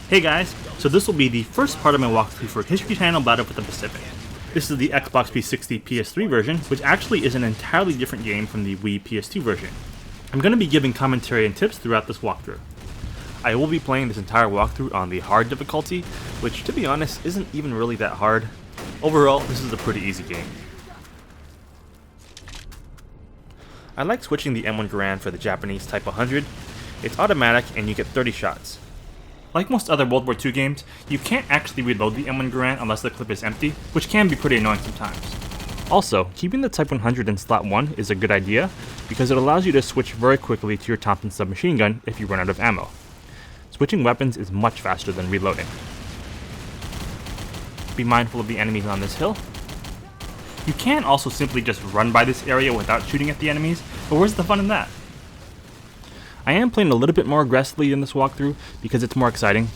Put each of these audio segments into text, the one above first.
Hey guys, so this will be the first part of my walkthrough for History Channel Battle for the Pacific. This is the Xbox 360 PS3 version, which actually is an entirely different game from the Wii PS2 version. I'm going to be giving commentary and tips throughout this walkthrough. I will be playing this entire walkthrough on the hard difficulty, which to be honest isn't even really that hard. Overall, this is a pretty easy game. I like switching the M1 Garand for the Japanese Type 100. It's automatic and you get 30 shots. Like most other World War II games, you can't actually reload the M1 Garand unless the clip is empty, which can be pretty annoying sometimes. Also, keeping the Type 100 in slot 1 is a good idea, because it allows you to switch very quickly to your Thompson submachine gun if you run out of ammo. Switching weapons is much faster than reloading. Be mindful of the enemies on this hill. You can also simply just run by this area without shooting at the enemies, but where's the fun in that? I am playing a little bit more aggressively in this walkthrough because it's more exciting.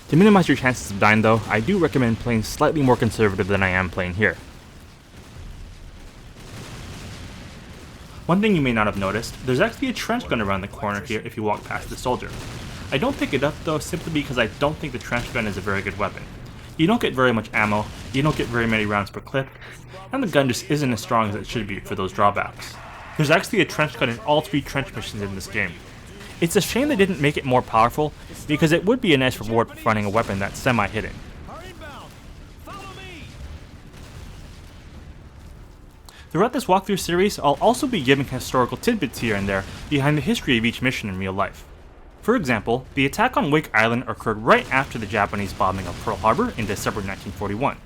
To minimize your chances of dying though, I do recommend playing slightly more conservative than I am playing here. One thing you may not have noticed, there's actually a trench gun around the corner here if you walk past the soldier. I don't pick it up though simply because I don't think the trench gun is a very good weapon. You don't get very much ammo, you don't get very many rounds per clip, and the gun just isn't as strong as it should be for those drawbacks. There's actually a trench gun in all 3 trench missions in this game. It's a shame they didn't make it more powerful, because it would be a nice reward for finding a weapon that's semi-hidden. Throughout this walkthrough series, I'll also be giving historical tidbits here and there behind the history of each mission in real life. For example, the attack on Wake Island occurred right after the Japanese bombing of Pearl Harbor in December 1941.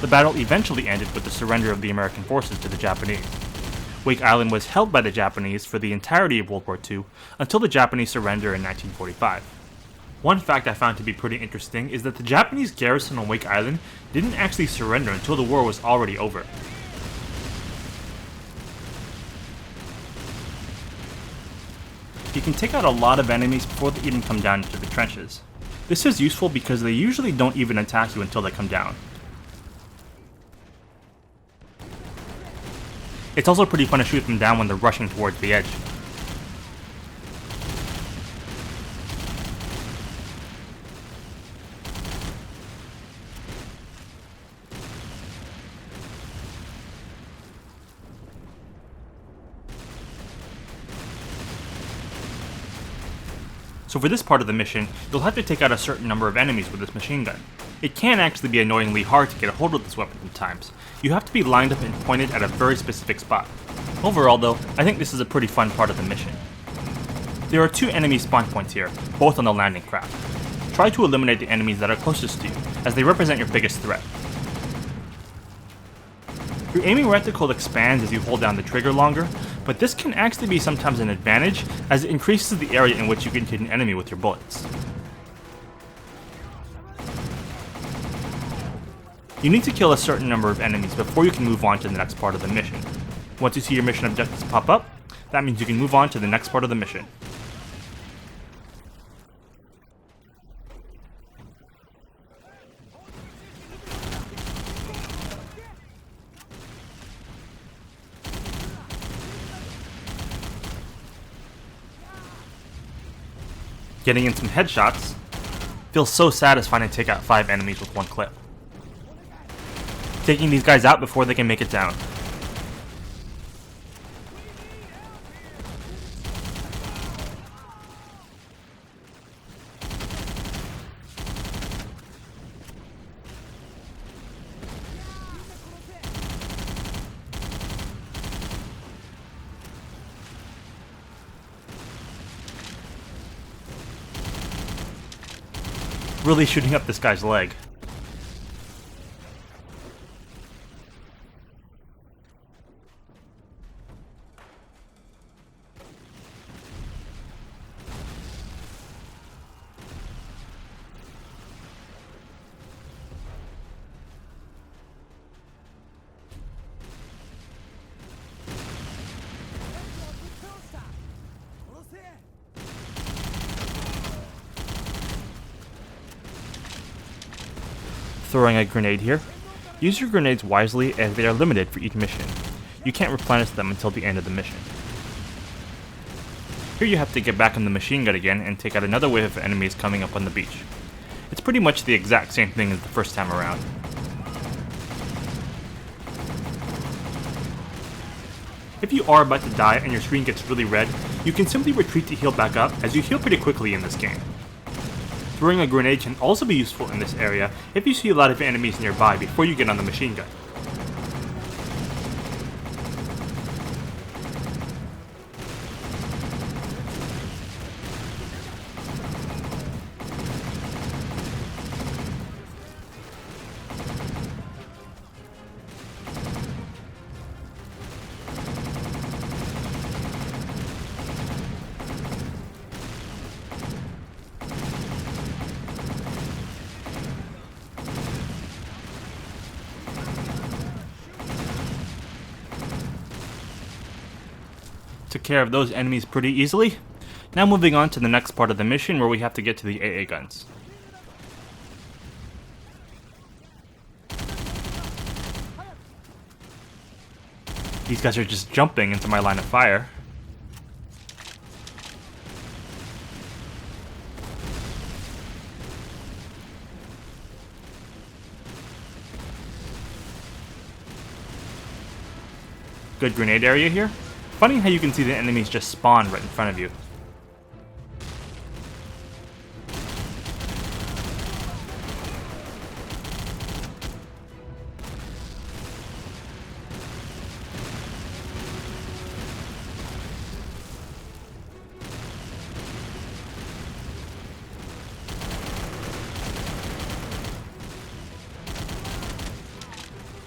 The battle eventually ended with the surrender of the American forces to the Japanese. Wake Island was held by the Japanese for the entirety of World War II until the Japanese surrender in 1945. One fact I found to be pretty interesting is that the Japanese garrison on Wake Island didn't actually surrender until the war was already over. You can take out a lot of enemies before they even come down into the trenches. This is useful because they usually don't even attack you until they come down. It's also pretty fun to shoot them down when they're rushing towards the edge. So for this part of the mission, you'll have to take out a certain number of enemies with this machine gun. It can actually be annoyingly hard to get a hold of this weapon sometimes. You have to be lined up and pointed at a very specific spot. Overall though, I think this is a pretty fun part of the mission. There are 2 enemy spawn points here, both on the landing craft. Try to eliminate the enemies that are closest to you, as they represent your biggest threat. Your aiming reticle expands as you hold down the trigger longer, but this can actually be sometimes an advantage, as it increases the area in which you can hit an enemy with your bullets. You need to kill a certain number of enemies before you can move on to the next part of the mission. Once you see your mission objectives pop up, that means you can move on to the next part of the mission. Getting in some headshots feels so satisfying to take out 5 enemies with 1 clip. Taking these guys out before they can make it down. Really shooting up this guy's leg. Throwing a grenade here. Use your grenades wisely as they are limited for each mission. You can't replenish them until the end of the mission. Here you have to get back on the machine gun again and take out another wave of enemies coming up on the beach. It's pretty much the exact same thing as the first time around. If you are about to die and your screen gets really red, you can simply retreat to heal back up, as you heal pretty quickly in this game. Throwing a grenade can also be useful in this area if you see a lot of enemies nearby before you get on the machine gun. Took care of those enemies pretty easily. Now moving on to the next part of the mission where we have to get to the AA guns. These guys are just jumping into my line of fire. Good grenade area here. Funny how you can see the enemies just spawn right in front of you.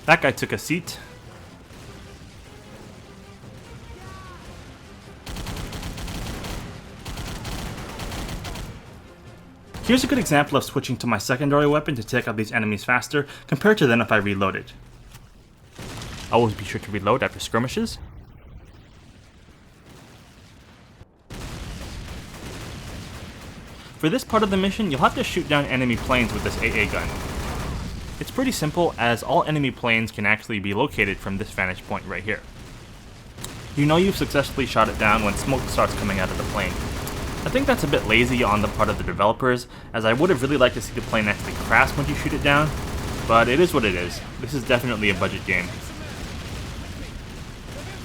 That guy took a seat. Here's a good example of switching to my secondary weapon to take out these enemies faster compared to then if I reloaded. Always be sure to reload after skirmishes. For this part of the mission, you'll have to shoot down enemy planes with this AA gun. It's pretty simple, as all enemy planes can actually be located from this vantage point right here. You know you've successfully shot it down when smoke starts coming out of the plane. I think that's a bit lazy on the part of the developers, as I would have really liked to see the plane actually crash when you shoot it down, but it is what it is. This is definitely a budget game.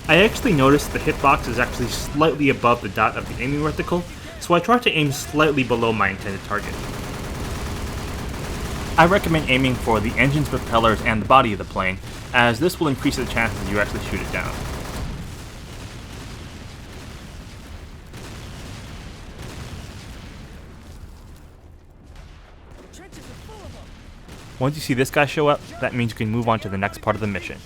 I actually noticed the hitbox is actually slightly above the dot of the aiming reticle, so I tried to aim slightly below my intended target. I recommend aiming for the engines, propellers, and the body of the plane, as this will increase the chances you actually shoot it down. Once you see this guy show up, that means you can move on to the next part of the mission.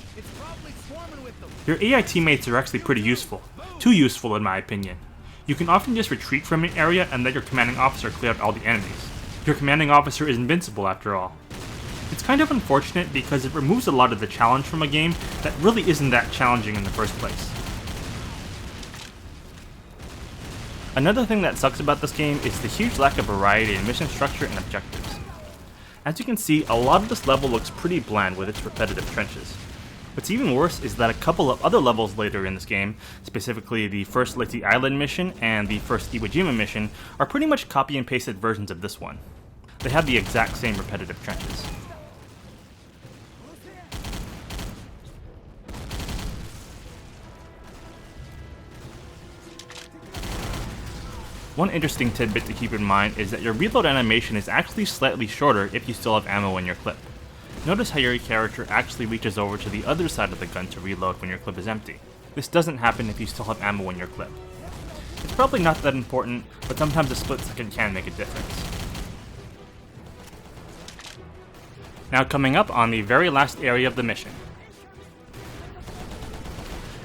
Your AI teammates are actually pretty useful. Too useful in my opinion. You can often just retreat from an area and let your commanding officer clear out all the enemies. Your commanding officer is invincible after all. It's kind of unfortunate because it removes a lot of the challenge from a game that really isn't that challenging in the first place. Another thing that sucks about this game is the huge lack of variety in mission structure and objectives. As you can see, a lot of this level looks pretty bland with its repetitive trenches. What's even worse is that a couple of other levels later in this game, specifically the first Leyte Island mission and the first Iwo Jima mission, are pretty much copy and pasted versions of this one. They have the exact same repetitive trenches. One interesting tidbit to keep in mind is that your reload animation is actually slightly shorter if you still have ammo in your clip. Notice how your character actually reaches over to the other side of the gun to reload when your clip is empty. This doesn't happen if you still have ammo in your clip. It's probably not that important, but sometimes a split second can make a difference. Now coming up on the very last area of the mission.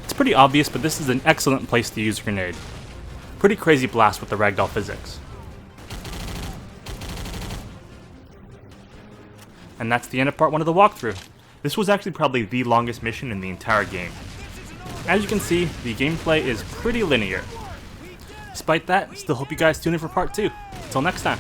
It's pretty obvious, but this is an excellent place to use a grenade. Pretty crazy blast with the ragdoll physics. And that's the end of part 1 of the walkthrough. This was actually probably the longest mission in the entire game. As you can see, the gameplay is pretty linear. Despite that, still hope you guys tune in for part 2. Until next time.